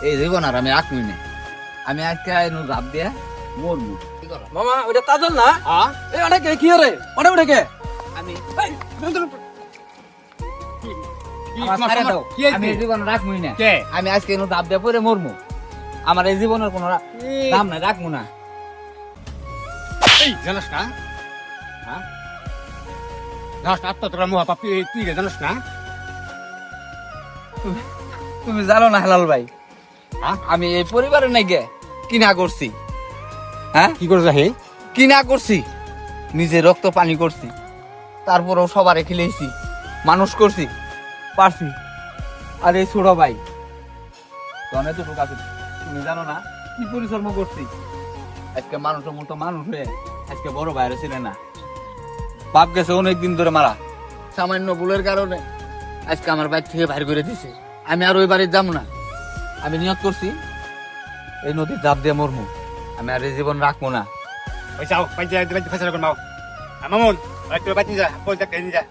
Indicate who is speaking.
Speaker 1: এই জীবন আর আমি রাখবই না। আমি আজকে রাত দিয়ে মরবো।
Speaker 2: মামা ওটা তাজল না?
Speaker 3: হ্যাঁ
Speaker 2: এই অনেকে কি রে অনেক ওটাকে
Speaker 1: আমি
Speaker 3: কি
Speaker 1: আমার
Speaker 3: তোমার
Speaker 1: ছাড়ে
Speaker 3: তোমার-
Speaker 1: দাও।
Speaker 3: কি হয়েছে?
Speaker 1: আমি এই জীবন রাখবই না।
Speaker 3: কে
Speaker 1: আমি আজকে রাত দিয়ে পরে মরবো। আমার এই জীবনের কোনো দাম নাই, রাখবো না।
Speaker 3: এই জানাস না হ্যাঁ জানাস না আত্মা তোরা মহা পাপি তুই রে জানাস না
Speaker 1: তুমি জানো না হেলাল ভাই,
Speaker 3: হ্যাঁ
Speaker 1: আমি এই পরিবারের নাকি কিনা করছি। হ্যাঁ,
Speaker 3: কি করে যাহে
Speaker 1: কিনা করছি, নিজে রক্ত পানি করছি, তারপরেও সবারে খেলেছি, মানুষ করছি, পারছি। আর এই ছোট ভাই তনে তো ঢোকা, তুমি জানো না কি পরিশ্রম করছি। আজকে মানুষের মতো মানুষ হয়ে আজকে বড় ভাইরে ছিল না, বাপ গেছে অনেকদিন ধরে মারা, সামান্য ভুলের কারণে আজকে আমার বাড়ি থেকে বাইর করে দিছে। আমি আর ওই বাড়ির যাবো না। আমি নিয়ত করছি এই নদীর জাপ দিয়ে মরমু, আমি আর এই জীবন রাখবো না।
Speaker 3: ওই যাও পাঁচ ফেসলা করে মাও মামুন তোর বাচ্চা যা কোন যা যা